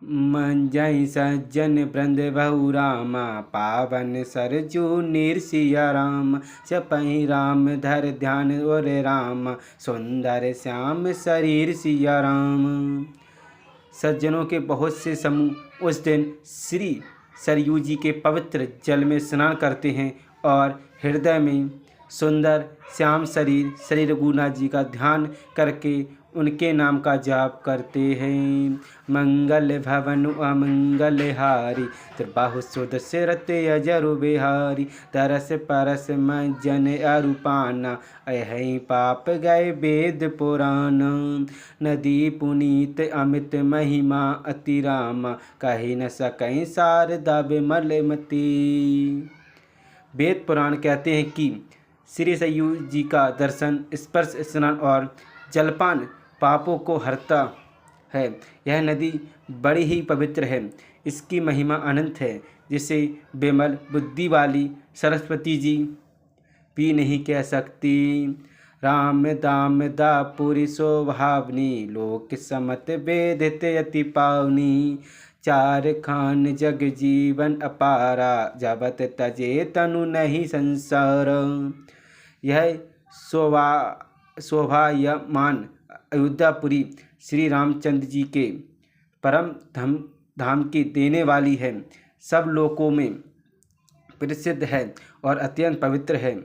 मंजई सज्जन वृंद बहु रामा, पावन सरजू निरसिया राम। जपहि राम धर ध्यान और राम, सुंदर श्याम शरीर सिया राम। सज्जनों के बहुत से समूह उस दिन श्री सरयू जी के पवित्र जल में स्नान करते हैं और हृदय में सुंदर श्याम शरीर श्री रघुनाथ जी का ध्यान करके उनके नाम का जाप करते हैं। मंगल भवन अमंगल हारी, त्रिबाहु सुदशरथ अजरु बिहारी। तरस परस मज्जन अरूपाना, अहि पाप गए वेद पुराण। नदी पुनीत अमित महिमा अति रामा, कही न सकई शारदा विमल मती। वेद पुराण कहते हैं कि श्री सरयू जी का दर्शन, स्पर्श, स्नान और जलपान पापों को हरता है। यह नदी बड़ी ही पवित्र है। इसकी महिमा अनंत है, जिसे विमल बुद्धि वाली सरस्वती जी भी नहीं कह सकती। राम दाम दापुरी शोभावनी, लोक समत वेदित अति पावनी। चार खान जग जीवन अपारा, जबत तजे तनु नहीं संसार। यह शोभायमान अयोध्यापुरी श्री रामचंद्र जी के परम धाम की देने वाली है। सब लोकों में प्रसिद्ध है और अत्यंत पवित्र है।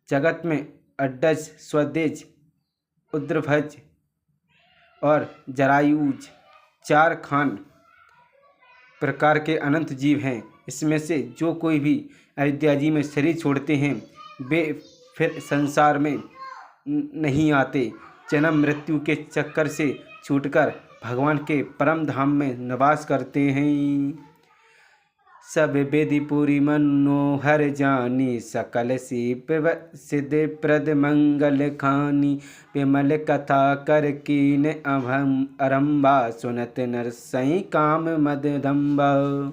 जगत में अड्डज, स्वदेज, उद्रभज और जरायुज चार खान प्रकार के अनंत जीव हैं। इसमें से जो कोई भी अयोध्या जी में शरीर छोड़ते हैं, वे फिर संसार में नहीं आते। जन्म मृत्यु के चक्कर से छूटकर भगवान के परम धाम में निवास करते हैं। सब विधि पूरी मनोहर जानी, सकल सीप सिद्ध प्रद मंगल खानी। विमल कथा कर कीन अरंबा, सुनत नरसई काम मददम्बा।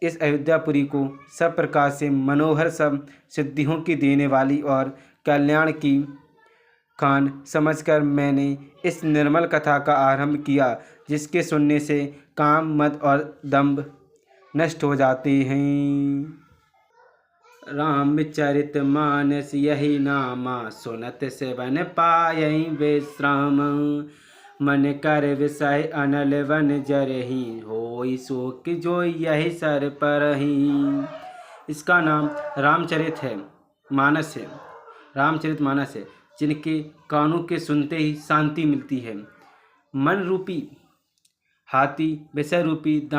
इस अयोध्यापुरी को सब प्रकार से मनोहर, सब सिद्धियों की देने वाली और कल्याण की खान समझकर मैंने इस निर्मल कथा का आरंभ किया, जिसके सुनने से काम, मद और दंभ नष्ट हो जाते हैं। रामचरित मानस यही नामा, सुनत सेवन पायई विश्राम। मन कर विषय अनल वन जरही, होई शोक जो यही सर परही। इसका नाम रामचरित मानस है, जिनके कानों के सुनते ही शांति मिलती है। मन रूपी हाथी विषय रूपी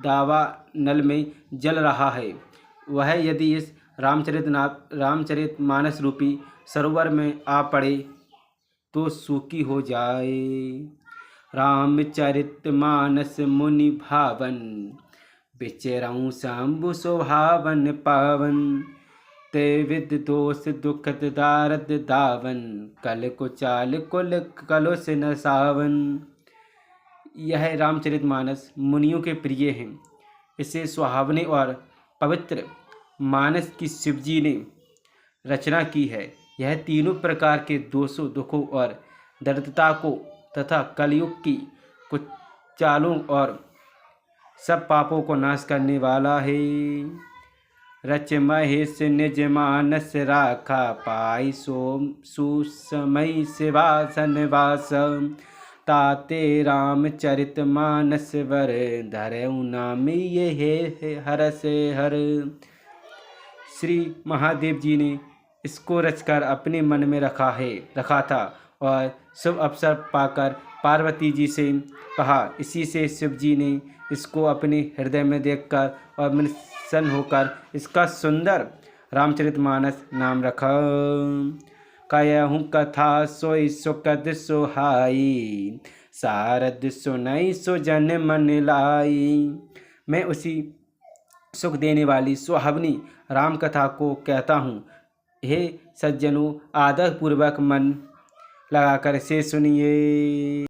दावा नल में जल रहा है। वह यदि इस रामचरित मानस रूपी सरोवर में आ पड़े तो सूखी हो जाए। रामचरित मानस मुनि भावन, बिचरऊँ शंभु शोभावन पावन। ते विद दोष दुखद दारद दावन, कल को चाल कुल कलो से न सावन। यह रामचरित मानस मुनियों के प्रिय हैं। इसे सुहावने और पवित्र मानस की शिवजी ने रचना की है। यह तीनों प्रकार के दोषों, दुखों और दरिद्रता को तथा कलयुग की कुछ चालों और सब पापों को नाश करने वाला है। रच महेश निज मानस राखा, पाई सोम सुसमय सिवासन वास। ताते रामचरित मानस वर, धरऊ नाम ये हरस हर। श्री महादेव जी ने इसको रचकर अपने मन में रखा था और शुभ अवसर पाकर पार्वती जी से कहा। इसी से शिव जी ने इसको अपने हृदय में देखकर और प्रसन्न होकर इसका सुंदर रामचरितमानस नाम रखा। कहूँ कथा सोई सुखद सुहाई, सारद सुनई सो जन मन लाई। मैं उसी सुख देने वाली सुहावनी राम कथा को कहता हूँ। हे सज्जनों, आदर पूर्वक मन लगाकर इसे सुनिए।